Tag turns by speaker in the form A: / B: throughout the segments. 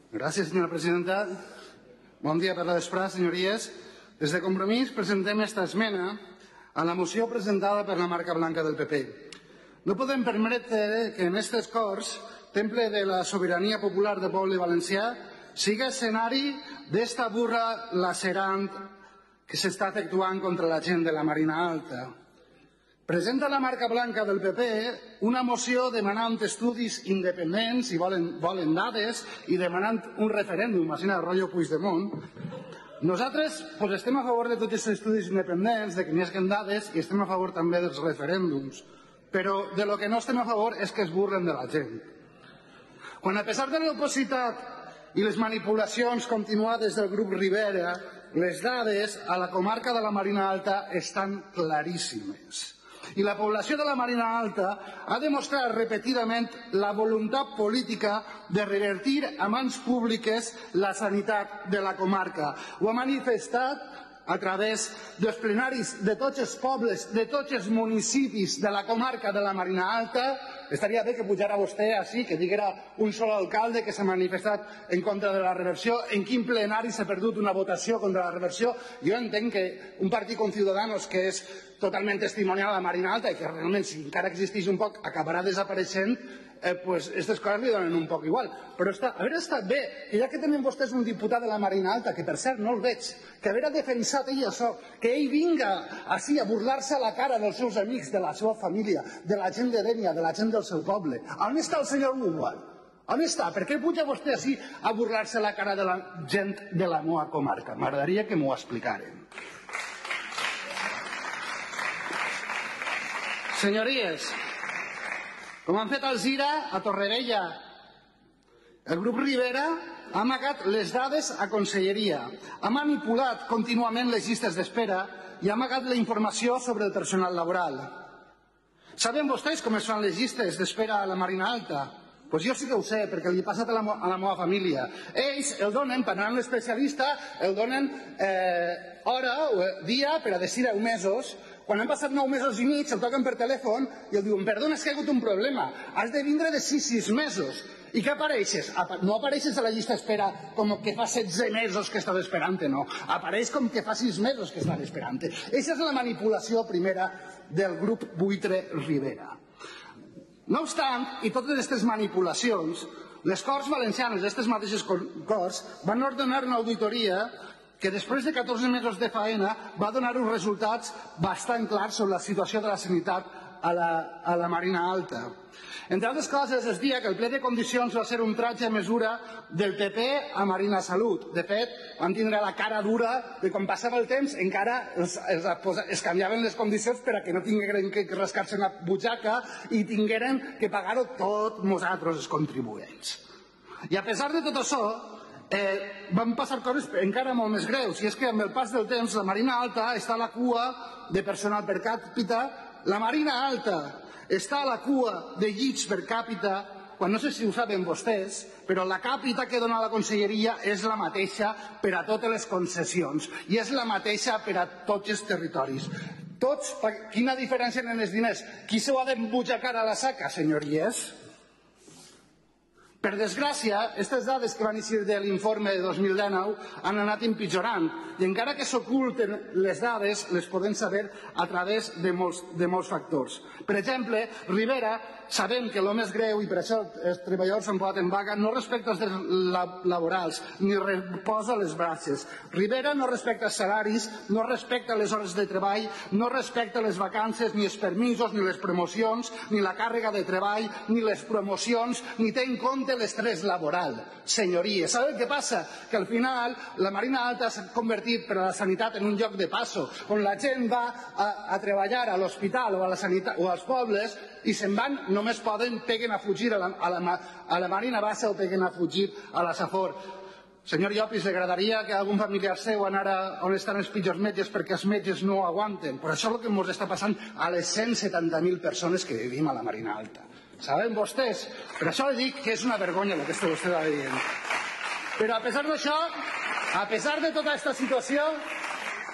A: Gràcies, senyora presidenta. Bon dia per la vesprada, senyories. Des de Compromís presentem esta esmena a la moció presentada per la marca blanca del PP. No podem permetre que en aquestes Corts, temple de la sobirania popular del poble valencià, siga escenari d'esta burra lacerant que s'està efectuant contra la gent de la Marina Alta. Presenta la marca blanca del PP una moció demanant estudis independents i volen dades i demanant un referèndum, així rotllo Puigdemont. Nosaltres estem a favor de tots els estudis independents, de que n'hi hagi dades, i estem a favor també dels referèndums. Però de lo que no estem a favor és que es burlen de la gent. Quan, a pesar de l'opositat i les manipulacions continuades del grup Rivera, les dades a la comarca de la Marina Alta estan claríssimes. I la població de la Marina Alta ha demostrat repetidament la voluntat política de revertir a mans públiques la sanitat de la comarca. Ho ha manifestat a través dels plenaris de tots els pobles, de tots els municipis de la comarca de la Marina Alta. Estaria bé que pujara vostè així, que diguera un sol alcalde que s'ha manifestat en contra de la reversió, en quin plenari s'ha perdut una votació contra la reversió. Jo entenc que un partit com Ciudadanos, que és totalment testimonial a la Marina Alta i que realment, si encara existeix un poc, acabarà desapareixent, aquestes coses li donen un poc igual. Però hauria estat bé que, ja que tenen vostès un diputat de la Marina Alta, que per cert no el veig, que hauria defensat ell això, que ell vinga així a burlar-se a la cara dels seus amics, de la seva família, de la gent de Dénia, de la gent del seu poble. On està el senyor Lugual? On està? Per què puja vostè així a burlar-se a la cara de la gent de la meva comarca? M'agradaria que m'ho explicaren. Senyories, com han fet al Zira, a Torrevella, el grup Rivera ha amagat les dades a Conselleria, ha manipulat contínuament les llistes d'espera i ha amagat la informació sobre el personal laboral. Saben vostès com es fan les llistes d'espera a la Marina Alta? Doncs jo sí que ho sé, perquè li he passat a la meva família. Ells el donen, per anar a l'especialista, el donen hora o dia per a decir 10 mesos. Quan han passat 9 mesos i mig, el toquen per telèfon i el diuen: perdona, és que hi ha hagut un problema, has de vindre de 6 mesos. I què apareixes? No apareixes a la llista d'espera com que fa 16 mesos que estàs esperant, no. Apareix com que fa 6 mesos que estàs esperant. Aquesta és la manipulació primera del grup buitre Rivera. No obstant, i totes aquestes manipulacions, les Corts Valencianes, aquestes mateixes Corts, van ordenar una auditoria que després de 14 mesos de faena va donar uns resultats bastant clars sobre la situació de la sanitat a la Marina Alta. Entre altres coses, es deia que el ple de condicions va ser un tratge a mesura del PP a Marina Salut. De fet, van tindre la cara dura de quan passava el temps, encara es canviaven les condicions per a que no tingueren que rascar-se una butxaca i tingueren que pagar-ho tots nosaltres, els contribuents. I a pesar de tot això, van passar coses encara molt més greus, i és que amb el pas del temps la Marina Alta està a la cua de personal per càpita. La Marina Alta està a la cua de llits per càpita, quan no sé si ho saben vostès, però la càpita que dona la Conselleria és la mateixa per a totes les concessions i és la mateixa per a tots els territoris. Tots, quina diferència en els diners? Qui s'ho ha d'embutxacar a la saca, senyories? Per desgràcia, aquestes dades que van eixir de l'informe de 2019 han anat empitjorant i encara que s'oculten les dades, les podem saber a través de molts factors. Per exemple, Rivera, sabem que el més greu, i per això els treballadors s'han posat en vaga, no respecta els drets laborals ni reposa les braces. Rivera no respecta els salaris, no respecta les hores de treball, no respecta les vacances, ni els permisos, ni les promocions, ni la càrrega de treball, ni les promocions, ni té en compte l'estrès laboral. Senyories, saben què passa? Que al final la Marina Alta s'ha convertit per a la sanitat en un lloc de passo, on la gent va a treballar a l'hospital o a la sanitat o als pobles i se'n van, només poden, peguen a fugir a la Marina Baixa o peguen a fugir a la Safor. Senyor Llopis, li agradaria que algun familiar seu anara on estan els pitjors metges perquè els metges no ho aguanten. Però això és el que ens està passant a les 170.000 persones que vivim a la Marina Alta. Saben vostès? Per això li dic que és una vergonya el que vostè està dient. Però a pesar d'això, a pesar de tota aquesta situació,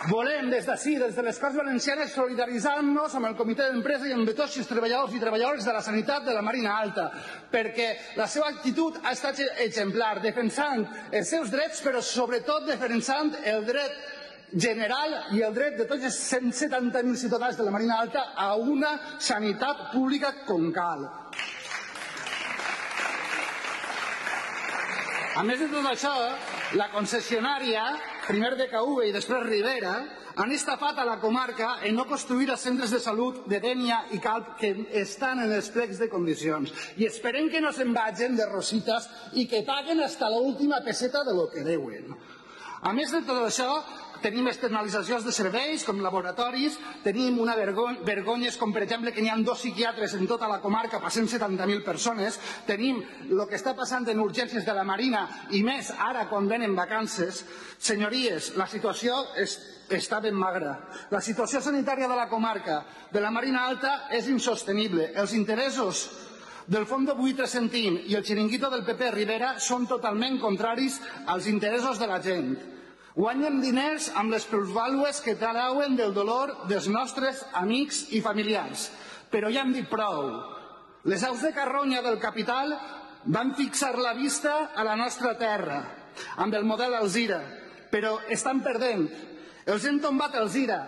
A: Volem des d'ací, des de les Corts Valencianes, solidaritzar-nos amb el comitè d'empresa i amb tots els treballadors i treballadores de la sanitat de la Marina Alta, perquè la seva actitud ha estat exemplar, defensant els seus drets, però sobretot defensant el dret general i el dret de tots els 170.000 ciutadans de la Marina Alta a una sanitat pública com cal. A més de tot això, la concessionària, primer DKV i després Ribera, han estafat a la comarca en no construir els centres de salut de Dénia i Calp que estan en els plecs de condicions. I esperem que no se'n vagin de rositas i que paguen fins l'última peseta de lo que deuen. A més de tot això, tenim externalitzacions de serveis com laboratoris, tenim una vergonyes com per exemple que n'hi ha 2 psiquiatres en tota la comarca per 170.000 persones, tenim el que està passant en urgències de la Marina i més ara quan venen vacances. Senyories, la situació està ben magra. La situació sanitària de la comarca de la Marina Alta és insostenible. Els interessos del Fondo Buitre Sentim i el xiringuito del PP Rivera són totalment contraris als interessos de la gent. Guanyen diners amb les plusvàlues que trauen del dolor dels nostres amics i familiars. Però ja hem dit prou. Les aus de carronya del capital van fixar la vista a la nostra terra, amb el model Alzira, però estan perdent. Els hem tombat Alzira,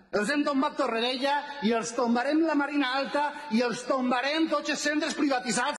A: els hem tombat Torrevella i els tombarem la Marina Alta i els tombarem tots els centres privatitzats